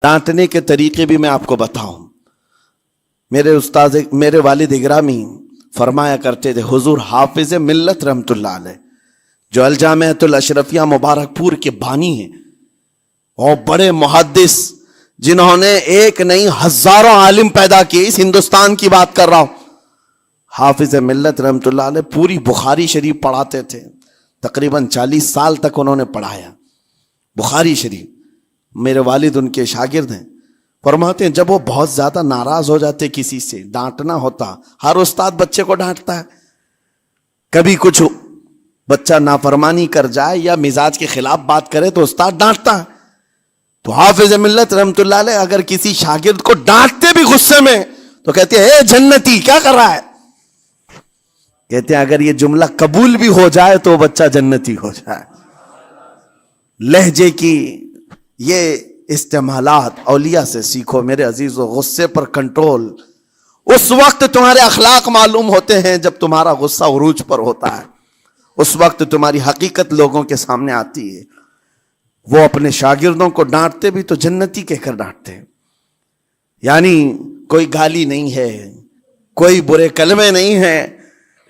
डांटने के तरीके भी मैं आपको बताऊं। मेरे वालिद इग्रामी फरमाया करते थे, हुजूर हाफिज मिल्लत रहमतुल्लाह अलैह जो अल-जामिअतुल अशरफिया मुबारकपुर के बानी हैं और बड़े मुहद्दिस जिन्होंने एक नहीं हजारों आलिम पैदा किए, इस हिंदुस्तान की बात कर रहा हूं। हाफिज मिल्लत रहमतुल्लाह अलैह पूरी बुखारी शरीफ पढ़ाते थे, तकरीबन 40 साल तक उन्होंने पढ़ाया बुखारी शरीफ। मेरे वालिद उनके शागिर्द हैं। फरमाते हैं जब वो बहुत ज्यादा नाराज हो जाते किसी से, डांटना होता, हर उस्ताद बच्चे को डांटता है, कभी कुछ बच्चा नाफरमानी कर जाए या मिजाज के खिलाफ बात करे तो उस्ताद डांटता है। तो हाफिज मिल्लत रहमतुल्लाह अलैह अगर किसी शागिर्द को डांटते भी गुस्से में तो कहते हैं ए जन्नती क्या कर रहा है। कहते हैं अगर ये जुमला कबूल भी हो जाए तो बच्चा जन्नती हो जाए। लहजे की ये इस्तेमालात औलिया से सीखो मेरे अजीजों। गुस्से पर कंट्रोल उस वक्त तुम्हारे अखलाक मालूम होते हैं जब तुम्हारा गुस्सा उरूज पर होता है, उस वक्त तुम्हारी हकीकत लोगों के सामने आती है। वो अपने शागिर्दों को डांटते भी तो जन्नती कहकर डांटते हैं, यानी कोई गाली नहीं है, कोई बुरे कलमे नहीं है,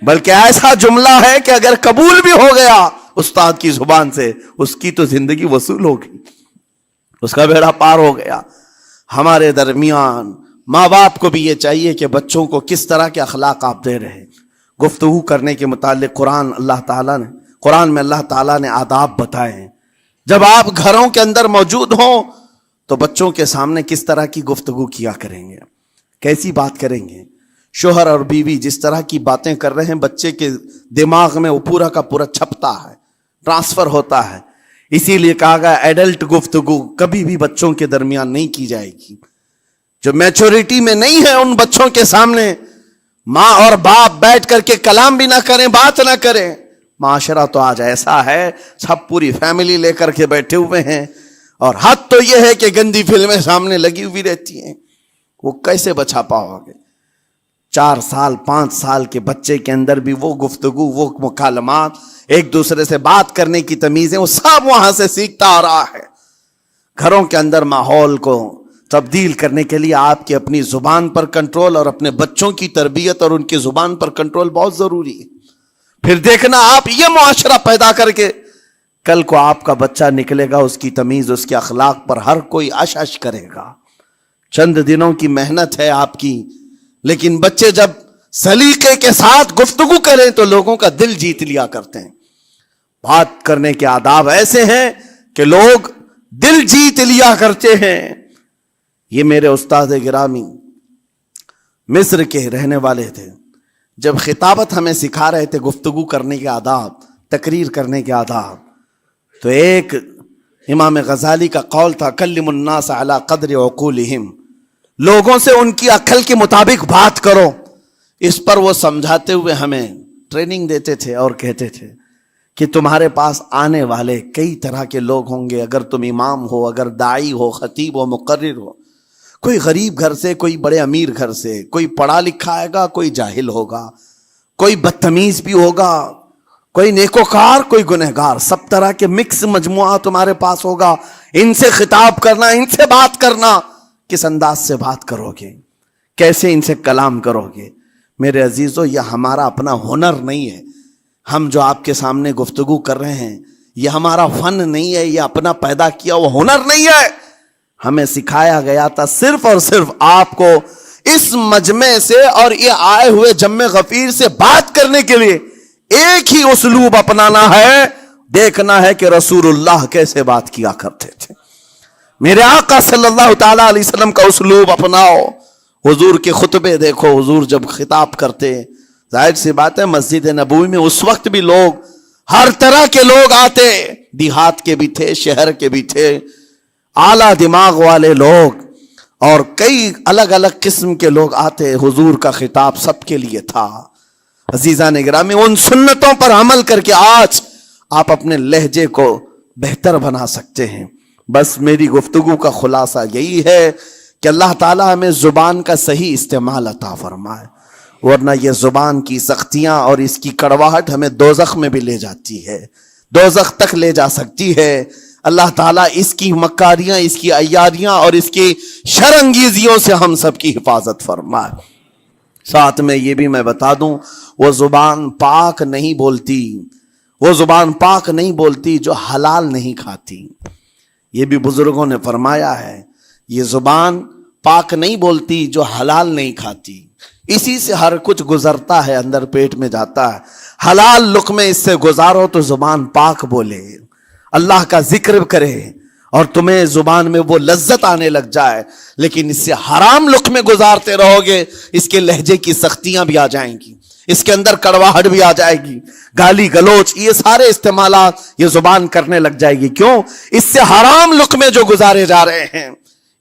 बल्कि ऐसा जुमला है कि अगर कबूल भी हो गया उस्ताद की जुबान से, उसकी तो जिंदगी वसूल होगी, उसका बेड़ा पार हो गया। हमारे दरमियान माँ बाप को भी ये चाहिए कि बच्चों को किस तरह के अखलाक आप दे रहे हैं। गुफ्तगू करने के मुतालिक कुरान में अल्लाह ताला ने आदाब बताए हैं। जब आप घरों के अंदर मौजूद हो तो बच्चों के सामने किस तरह की गुफ्तगू किया करेंगे, कैसी बात करेंगे। शोहर और बीवी जिस तरह की बातें कर रहे हैं बच्चे के दिमाग में वो पूरा का पूरा छपता है, ट्रांसफर होता है। इसीलिए कहा गया एडल्ट गुफ्तगू कभी भी बच्चों के दरमियान नहीं की जाएगी। जो मैच्योरिटी में नहीं है उन बच्चों के सामने माँ और बाप बैठ करके कलाम भी ना करें, बात ना करें। माशरा तो आज ऐसा है, सब पूरी फैमिली लेकर के बैठे हुए हैं और हद तो यह है कि गंदी फिल्में सामने लगी हुई रहती हैं। वो कैसे बचा पाओगे? 4 साल 5 साल के बच्चे के अंदर भी वो गुफ्तगू, वो मुकालमात, एक दूसरे से बात करने की तमीजें, वो सब वहां से सीखता आ रहा है। घरों के अंदर माहौल को तब्दील करने के लिए आपकी अपनी जुबान पर कंट्रोल और अपने बच्चों की तरबियत और उनकी जुबान पर कंट्रोल बहुत जरूरी है। फिर देखना आप ये मुआशरा पैदा करके कल को आपका बच्चा निकलेगा, उसकी तमीज उसके अखलाक पर हर कोई अश करेगा। चंद दिनों की मेहनत है आपकी, लेकिन बच्चे जब सलीके के साथ गुफ्तगू करें तो लोगों का दिल जीत लिया करते हैं। बात करने के आदाब ऐसे हैं कि लोग दिल जीत लिया करते हैं। ये मेरे उस्ताद गिरामी मिस्र के रहने वाले थे। जब खिताबत हमें सिखा रहे थे गुफ्तगू करने के आदाब, तकरीर करने के आदाब, तो एक इमाम गजाली का कौल था कल्लिमुन्नास अला क़द्रि उक़ूलिहिम, लोगों से उनकी अक्ल के मुताबिक बात करो। इस पर वो समझाते हुए हमें ट्रेनिंग देते थे और कहते थे कि तुम्हारे पास आने वाले कई तरह के लोग होंगे। अगर तुम इमाम हो, अगर दाई हो, खतीब हो, मुकर्रिर हो, कोई गरीब घर से, कोई बड़े अमीर घर से, कोई पढ़ा लिखा आएगा, कोई जाहिल होगा, कोई बदतमीज भी होगा, कोई नेकोकार, कोई गुनहगार, सब तरह के मिक्स मजमुआ तुम्हारे पास होगा। इनसे खिताब करना, इनसे बात करना, किस अंदाज से बात करोगे, कैसे इनसे कलाम करोगे। मेरे अजीजों, यह हमारा अपना हुनर नहीं है। हम जो आपके सामने गुफ्तगू कर रहे हैं यह हमारा फन नहीं है, यह अपना पैदा किया हुआ हुनर नहीं है। हमें सिखाया गया था सिर्फ और सिर्फ आपको इस मजमे से और ये आए हुए जम्मे गफीर से बात करने के लिए एक ही उसलूब अपनाना है। देखना है कि रसूलुल्लाह कैसे बात किया करते थे। मेरे आका सल्लल्लाहु ताला अलैहि वसल्लम का उसलूब अपनाओ। हुजूर के खुतबे देखो, हुजूर जब खिताब करते, जाहिर सी बात है मस्जिद नबवी में उस वक्त भी लोग, हर तरह के लोग आते, देहात के भी थे, शहर के भी थे, आला दिमाग वाले लोग और कई अलग अलग किस्म के लोग आते। हुजूर का खिताब सबके लिए था। अजीजा निगरामी, उन सुन्नतों पर अमल करके आज आप अपने लहजे को बेहतर बना सकते हैं। बस मेरी गुफ्तगू का खुलासा यही है कि अल्लाह ताला हमें जुबान का सही इस्तेमाल अता फरमाए, वरना ये जुबान की सख्तियां और इसकी कड़वाहट हमें दोज़ख में भी ले जाती है, दोज़ख तक ले जा सकती है। اللہ تعالیٰ اس کی مکاریاں، اس کی عیاریاں اور اس کی شرانگیزیوں سے ہم سب کی حفاظت فرمائے۔ ساتھ میں یہ بھی میں بتا دوں، وہ زبان پاک نہیں بولتی، وہ زبان پاک نہیں بولتی جو حلال نہیں کھاتی۔ یہ بھی بزرگوں نے فرمایا ہے، یہ زبان پاک نہیں بولتی جو حلال نہیں کھاتی، اسی سے ہر کچھ گزرتا ہے، اندر پیٹ میں جاتا ہے۔ حلال لقمے اس سے گزارو تو زبان پاک بولے، اللہ کا ذکر کرے اور تمہیں زبان میں وہ لذت آنے لگ جائے، لیکن اس سے حرام لقمے گزارتے رہو گے، اس کے لہجے کی سختیاں بھی آ جائیں گی، اس کے اندر کڑواہٹ بھی آ جائے گی، گالی گلوچ، یہ سارے استعمالات یہ زبان کرنے لگ جائے گی۔ کیوں؟ اس سے حرام لقمے جو گزارے جا رہے ہیں۔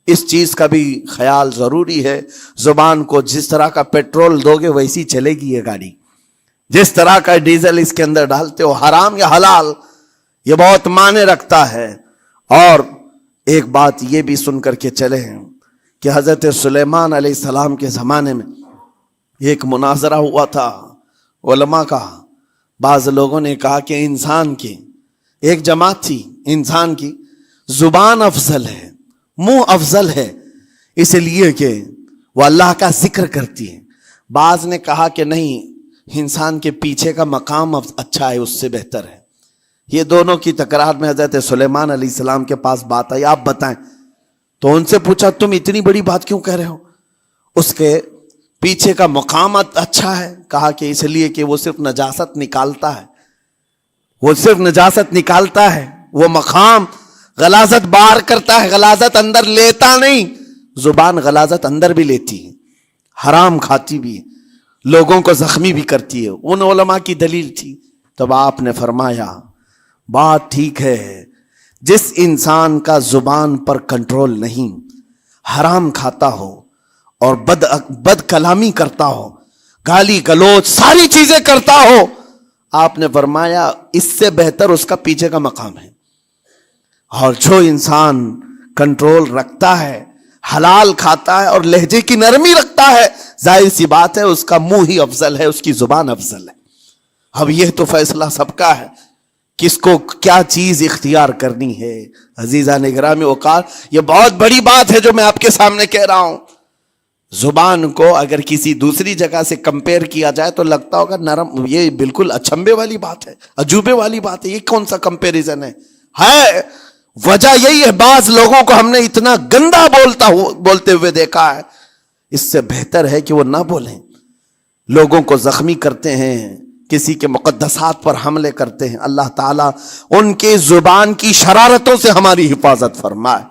اس چیز کا بھی خیال ضروری ہے۔ زبان کو جس طرح کا پیٹرول دو گے ویسی چلے گی یہ گاڑی، جس طرح کا ڈیزل اس کے اندر ڈالتے ہو، حرام یا حلال، یہ بہت معنی رکھتا ہے۔ اور ایک بات یہ بھی سن کر کے چلے ہیں کہ حضرت سلیمان علیہ السلام کے زمانے میں ایک مناظرہ ہوا تھا علماء کا۔ بعض لوگوں نے کہا کہ انسان کی ایک جماعت تھی، انسان کی زبان افضل ہے، منہ افضل ہے، اس لیے کہ وہ اللہ کا ذکر کرتی ہے۔ بعض نے کہا کہ نہیں، انسان کے پیچھے کا مقام اچھا ہے، اس سے بہتر ہے۔ یہ دونوں کی تکرار میں حضرت سلیمان علیہ السلام کے پاس بات آئی، آپ بتائیں۔ تو ان سے پوچھا تم اتنی بڑی بات کیوں کہہ رہے ہو؟ اس کے پیچھے کا مقام اچھا ہے۔ کہا کہ اس لیے کہ وہ صرف نجاست نکالتا ہے، وہ صرف نجاست نکالتا ہے، وہ مقام غلاظت باہر کرتا ہے، غلاظت اندر لیتا نہیں۔ زبان غلاظت اندر بھی لیتی ہے، حرام کھاتی بھی ہے، لوگوں کو زخمی بھی کرتی ہے۔ ان علماء کی دلیل تھی۔ تب آپ نے فرمایا بات ٹھیک ہے، جس انسان کا زبان پر کنٹرول نہیں، حرام کھاتا ہو اور بد کلامی کرتا ہو، گالی گلوچ ساری چیزیں کرتا ہو، آپ نے فرمایا اس سے بہتر اس کا پیچھے کا مقام ہے۔ اور جو انسان کنٹرول رکھتا ہے، حلال کھاتا ہے اور لہجے کی نرمی رکھتا ہے، ظاہر سی بات ہے اس کا منہ ہی افضل ہے، اس کی زبان افضل ہے۔ اب یہ تو فیصلہ سب کا ہے، کس کو کیا چیز اختیار کرنی ہے۔ عزیزان گرامی اوقات، یہ بہت بڑی بات ہے جو میں آپ کے سامنے کہہ رہا ہوں۔ زبان کو اگر کسی دوسری جگہ سے کمپیئر کیا جائے تو لگتا ہوگا نرم، یہ بالکل اچنبے والی بات ہے، عجوبے والی بات ہے، یہ کون سا کمپیریزن ہے؟ وجہ یہی ہے، بعض لوگوں کو ہم نے اتنا گندا بولتے ہوئے دیکھا ہے، اس سے بہتر ہے کہ وہ نہ بولیں۔ لوگوں کو زخمی کرتے ہیں، کسی کے مقدسات پر حملے کرتے ہیں۔ اللہ تعالیٰ ان کے زبان کی شرارتوں سے ہماری حفاظت فرمائے۔